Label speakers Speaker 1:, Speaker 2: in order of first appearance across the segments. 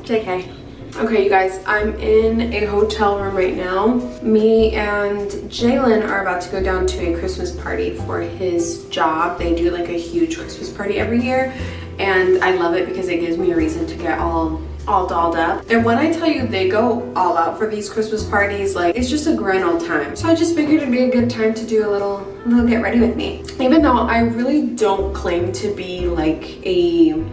Speaker 1: JK. Okay, you guys, I'm in a hotel room right now. Me and Jalen are about to go down to a Christmas party for his job. They do like a huge Christmas party every year, and I love it because it gives me a reason to get all dolled up. And when I tell you they go all out for these Christmas parties, like, it's just a grand old time. So I just figured it'd be a good time to do a little get ready with me. Even though I really don't claim to be like a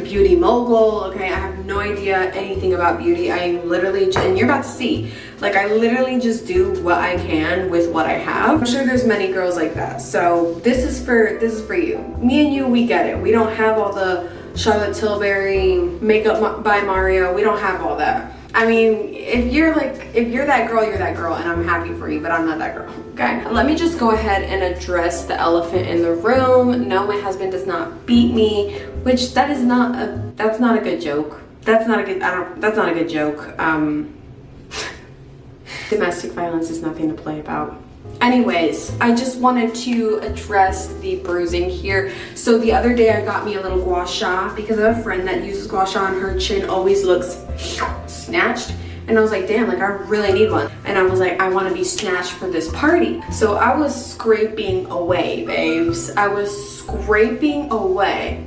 Speaker 1: beauty mogul, okay? I have no idea anything about beauty. I literally, and you're about to see, like, I literally just do what I can with what I have. I'm sure there's many girls like that. So this is for you. Me and you, we get it. We don't have all the Charlotte Tilbury makeup by Mario. We don't have all that. I mean, if you're that girl, you're that girl, and I'm happy for you, but I'm not that girl, okay? Let me just go ahead and address the elephant in the room. No, my husband does not beat me, which that's not a good joke. That's not a good joke. Domestic violence is nothing to play about. Anyways, I just wanted to address the bruising here. So the other day I got me a little gua sha because I have a friend that uses gua sha and her chin always looks snatched. And I was like, damn, like I really need one. And I was like, I want to be snatched for this party. So I was scraping away, babes. I was scraping away.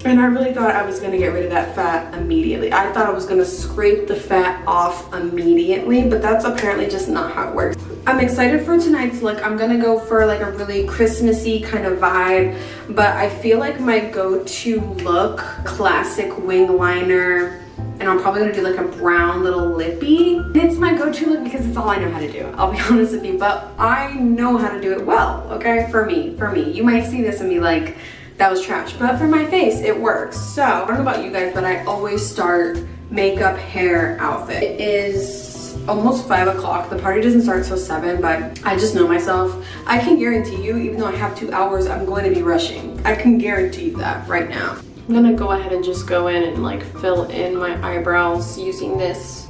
Speaker 1: And I really thought I was gonna get rid of that fat immediately. I thought I was gonna scrape the fat off immediately, but that's apparently just not how it works. I'm excited for tonight's look. I'm gonna go for like a really Christmassy kind of vibe, but I feel like my go-to look, classic wing liner, and I'm probably gonna do like a brown little lippy. It's my go-to look because it's all I know how to do. I'll be honest with you, but I know how to do it well, okay? For me. You might see this and be like, that was trash, but for my face, it works. So, I don't know about you guys, but I always start makeup, hair, outfit. It is almost 5 o'clock. The party doesn't start till 7, but I just know myself. I can guarantee you, even though I have 2 hours, I'm going to be rushing. I can guarantee you that right now. I'm gonna go ahead and just go in and like fill in my eyebrows using this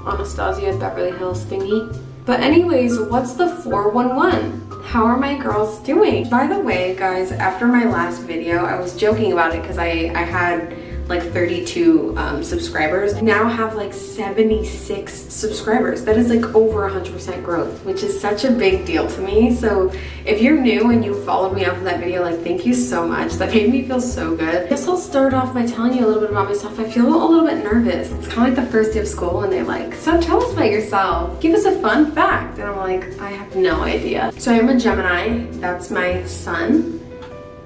Speaker 1: Anastasia Beverly Hills thingy. But anyways, what's the 411? How are my girls doing? By the way, guys, after my last video, I was joking about it because I had like 32 subscribers. I now have like 76 subscribers. That is like over 100% growth, which is such a big deal to me. So if you're new and you followed me after that video, like, thank you so much. That made me feel so good. I guess I'll start off by telling you a little bit about myself. I feel a little bit nervous. It's kind of like the first day of school and they're like, so tell us about yourself. Give us a fun fact. And I'm like, I have no idea. So I am a Gemini. That's my sun.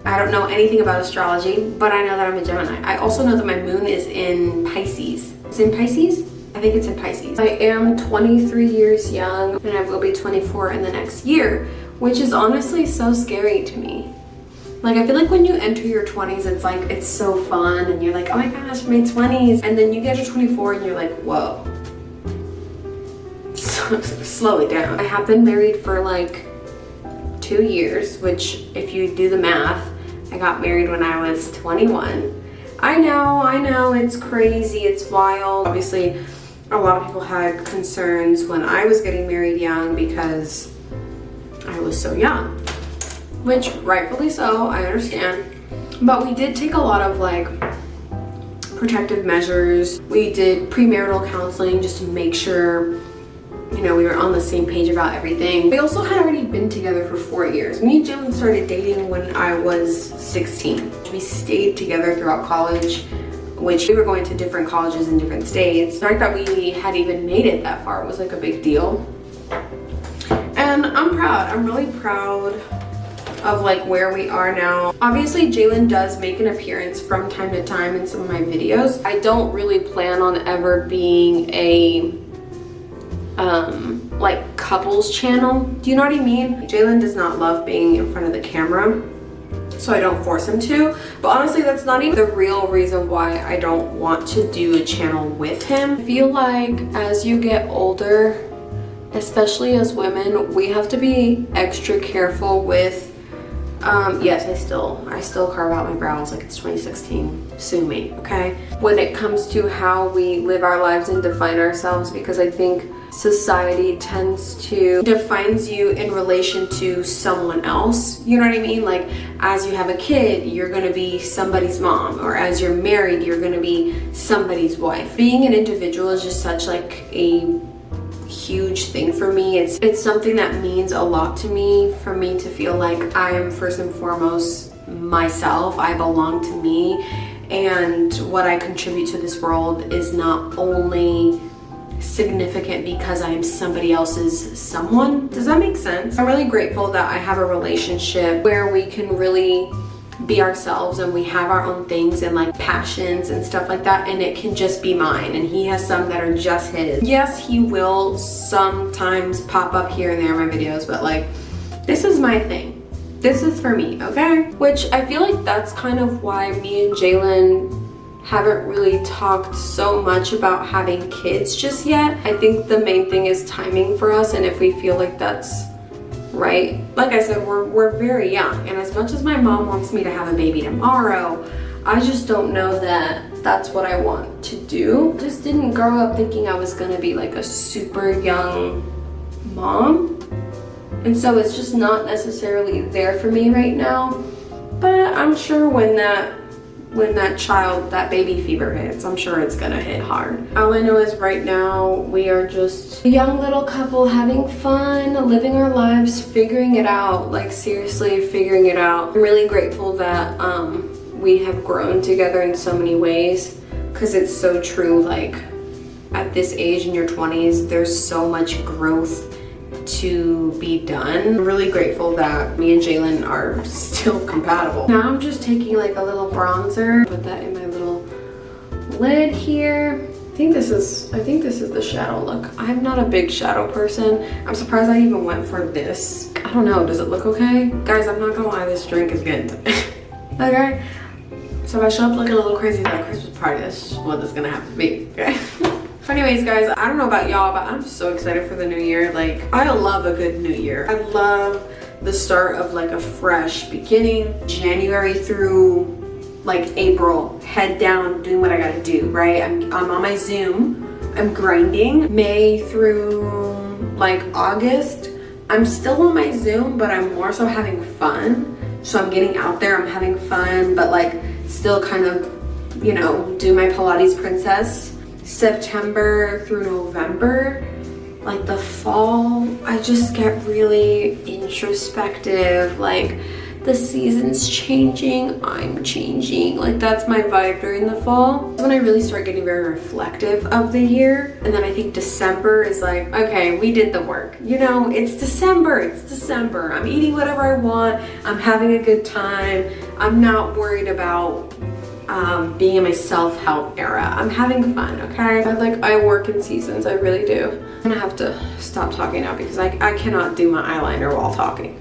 Speaker 1: I don't know anything about astrology, but I know that I'm a Gemini. I also know that my moon is in Pisces. It's in Pisces? I think it's in Pisces. I am 23 years young and I will be 24 in the next year, which is honestly so scary to me. Like, I feel like when you enter your 20s, it's like, it's so fun and you're like, oh my gosh, my 20s. And then you get to 24 and you're like, whoa. Slow it down. I have been married for like 2 years, which if you do the math, I got married when I was 21. I know, it's crazy, it's wild. Obviously, a lot of people had concerns when I was getting married young because I was so young, which rightfully so, I understand. But we did take a lot of like protective measures. We did premarital counseling just to make sure, you know, we were on the same page about everything. We also had already been together for 4 years. Me and Jalen started dating when I was 16. We stayed together throughout college, which we were going to different colleges in different states. The fact that we had even made it that far was like a big deal. And I'm proud. I'm really proud of like where we are now. Obviously, Jalen does make an appearance from time to time in some of my videos. I don't really plan on ever being a like couples channel. Do you know what I mean? Jalen does not love being in front of the camera, so I don't force him to. But honestly, that's not even the real reason why I don't want to do a channel with him. I feel like as you get older, especially as women, we have to be extra careful with yes, I still carve out my brows like it's 2016. Sue me, okay? When it comes to how we live our lives and define ourselves, because I think society tends to defines you in relation to someone else. You know what I mean? Like, as you have a kid, you're gonna be somebody's mom, or as you're married, you're gonna be somebody's wife. Being an individual is just such like a huge thing for me. It's something that means a lot to me, for me to feel like I am first and foremost myself. I belong to me, and what I contribute to this world is not only significant because I am somebody else's someone. Does that make sense? I'm really grateful that I have a relationship where we can really be ourselves, and we have our own things and like passions and stuff like that, and it can just be mine, and he has some that are just his. Yes, he will sometimes pop up here and there in my videos, but like, this is my thing. This is for me, okay? Which I feel like that's kind of why me and Jalen haven't really talked so much about having kids just yet. I think the main thing is timing for us, and if we feel like that's right. Like I said, we're very young, and as much as my mom wants me to have a baby tomorrow, I just don't know that that's what I want to do. I just didn't grow up thinking I was gonna be like a super young mom, and so it's just not necessarily there for me right now. But I'm sure when that baby fever hits, I'm sure it's gonna hit hard. All I know is right now we are just a young little couple having fun, living our lives, figuring it out, like seriously figuring it out. I'm really grateful that we have grown together in so many ways, because it's so true. Like, at this age in your 20s, there's so much growth to be done. I'm really grateful that me and Jalen are still compatible. Now I'm just taking like a little bronzer, put that in my little lid here. I think this is the shadow look. I'm not a big shadow person. I'm surprised I even went for this. I don't know, does it look okay? Guys, I'm not gonna lie, this drink is good. Okay? So if I show up looking a little crazy at a Christmas party, that's just what it's gonna have to be, okay? Anyways, guys, I don't know about y'all, but I'm so excited for the new year. Like, I love a good new year. I love the start of like a fresh beginning. January through like April, head down, doing what I gotta do, right? I'm on my Zoom, I'm grinding. May through like August, I'm still on my Zoom, but I'm more so having fun. So I'm getting out there, I'm having fun, but like still kind of, you know, do my Pilates princess. September through November, like the fall, I just get really introspective. Like, the season's changing, I'm changing. Like, that's my vibe during the fall. That's when I really start getting very reflective of the year. And then I think December is like, okay, we did the work. You know, it's December. I'm eating whatever I want. I'm having a good time. I'm not worried about being in my self-help era. I'm having fun, okay? I work in seasons, I really do. I'm gonna have to stop talking now because I cannot do my eyeliner while talking.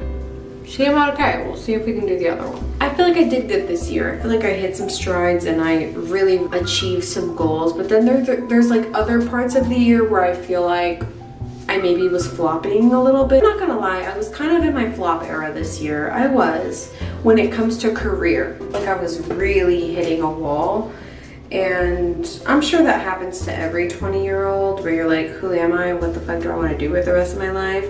Speaker 1: She came out okay. We'll see if we can do the other one. I feel like I did good this year. I feel like I hit some strides and I really achieved some goals, but then there's like other parts of the year where I feel like I maybe was flopping a little bit. I'm not gonna lie, I was kind of in my flop era this year. I was, when it comes to career. Like, I was really hitting a wall. And I'm sure that happens to every 20-year-old where you're like, who am I? What the fuck do I want to do with the rest of my life?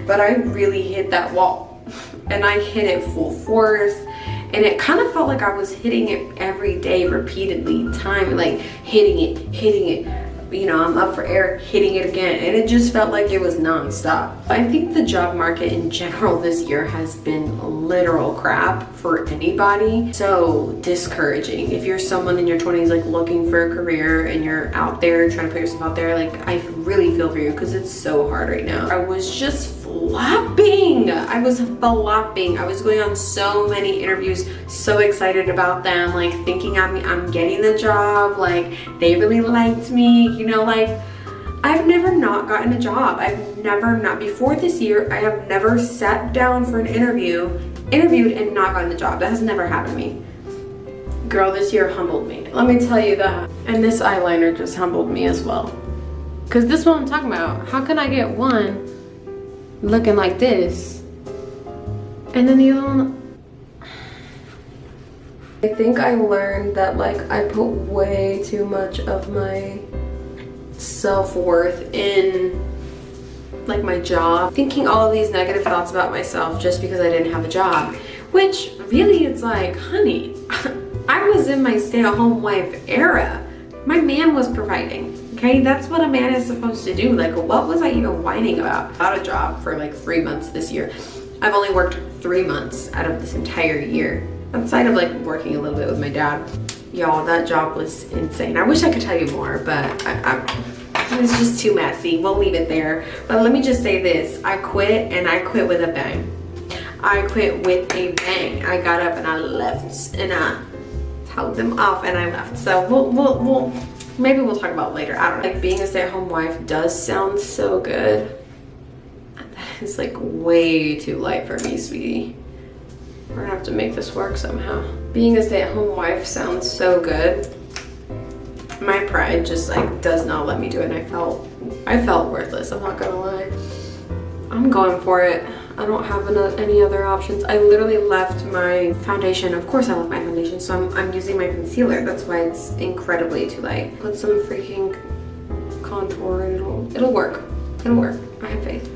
Speaker 1: But I really hit that wall. And I hit it full force. And it kind of felt like I was hitting it every day, repeatedly, hitting it. You know, I'm up for air, hitting it again, and it just felt like it was non-stop. I think the job market in general this year has been literal crap for anybody. So discouraging. If you're someone in your 20s like looking for a career and you're out there trying to put yourself out there, like, I really feel for you because it's so hard right now. I was just flopping. I was going on so many interviews, so excited about them, like thinking I'm getting the job, like they really liked me, you know, like I've never not gotten a job. Before this year, I have never sat down for an interviewed and not gotten the job. That has never happened to me. Girl, this year humbled me. Let me tell you that. And this eyeliner just humbled me as well. Cause this is what I'm talking about. How can I get one looking like this and then the other one? I think I learned that like I put way too much of my self-worth in like my job, thinking all of these negative thoughts about myself just because I didn't have a job, which really it's like, honey, I was in my stay-at-home wife era. My man was providing, okay? That's what a man is supposed to do. Like, what was I even whining about? Without a job for like 3 months this year. I've only worked 3 months out of this entire year, outside of like working a little bit with my dad. Y'all, that job was insane. I wish I could tell you more, but it was just too messy. We'll leave it there. But let me just say this. I quit, and I quit with a bang. I quit with a bang. I got up and I left, and I told them off and I left. So we'll maybe we'll talk about it later. I don't know. Like, being a stay-at-home wife does sound so good. That is like way too light for me, sweetie. We're gonna have to make this work somehow. Being a stay-at-home wife sounds so good. My pride just like does not let me do it, and I felt worthless, I'm not gonna lie. I'm going for it. I don't have any other options. I literally left my foundation. Of course I left my foundation, so I'm using my concealer. That's why it's incredibly too light. Put some freaking contour and it'll work. It'll work. I have faith.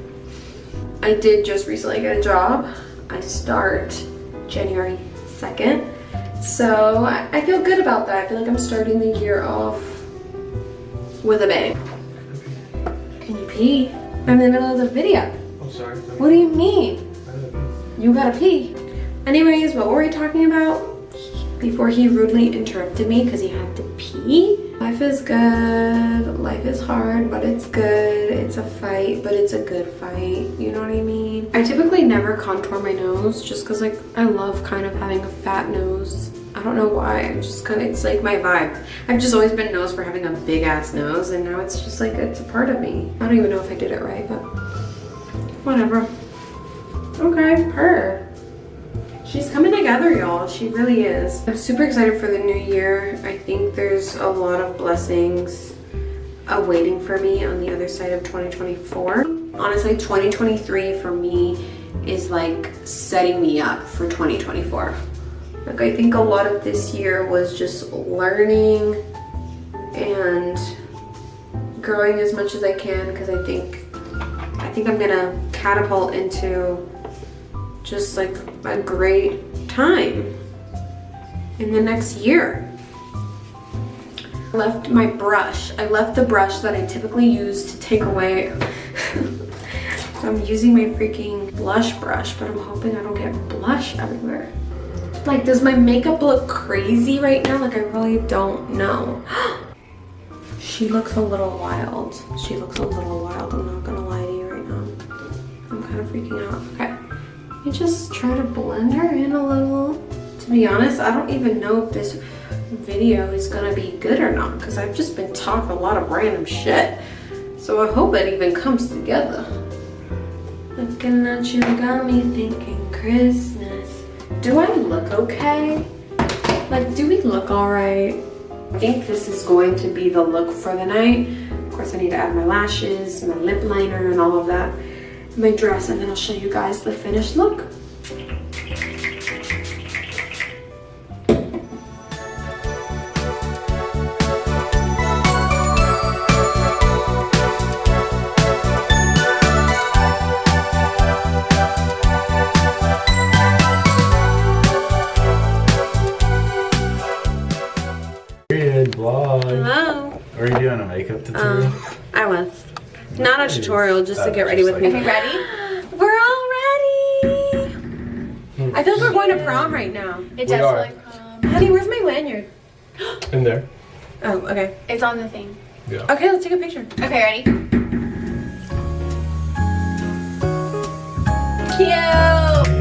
Speaker 1: I did just recently get a job. I start January 2nd. So I feel good about that. I feel like I'm starting the year off with a bang. Can you pee? I'm in the middle of the video.
Speaker 2: Oh, sorry.
Speaker 1: What do you mean? You gotta pee. Anyways, what were we talking about? Before he rudely interrupted me because he had to pee. Life is good. Life is hard, but it's good. It's a fight, but it's a good fight. You know what I mean? I typically never contour my nose just because like I love kind of having a fat nose. I don't know why. I'm just kind of, it's like my vibe. I've just always been known for having a big ass nose, and now it's just like it's a part of me. I don't even know if I did it right, but whatever. Okay, her. She's coming together, y'all. She really is. I'm super excited for the new year. I think there's a lot of blessings awaiting for me on the other side of 2024. Honestly, 2023 for me is like setting me up for 2024. Like, I think a lot of this year was just learning and growing as much as I can, because I think I'm gonna catapult into just like a great time in the next year. I left my brush. I left the brush that I typically use to take away. So I'm using my freaking blush brush, but I'm hoping I don't get blush everywhere. Like, does my makeup look crazy right now? Like, I really don't know. She looks a little wild. She looks a little wild, I'm not gonna lie to you right now. I'm kind of freaking out. Okay. Let me just try to blend her in a little. To be honest, I don't even know if this video is gonna be good or not, because I've just been talking a lot of random shit. So I hope it even comes together. Looking at you got me thinking Christmas. Do I look okay? Like, do we look all right? I think this is going to be the look for the night. Of course, I need to add my lashes, my lip liner, and all of that. My dress, and then I'll show you guys the finished look.
Speaker 2: Vlog.
Speaker 1: Hello.
Speaker 2: Are you doing a makeup tutorial?
Speaker 1: I was. Not a tutorial, just to get ready with me.
Speaker 3: Are you ready?
Speaker 1: We're all ready. I feel like we're going to prom right now.
Speaker 3: It does feel like prom.
Speaker 1: Honey, where's my lanyard?
Speaker 2: In there.
Speaker 1: Oh, okay.
Speaker 3: It's on the thing.
Speaker 2: Yeah.
Speaker 1: Okay, let's take a picture.
Speaker 3: Okay, ready?
Speaker 1: Cute.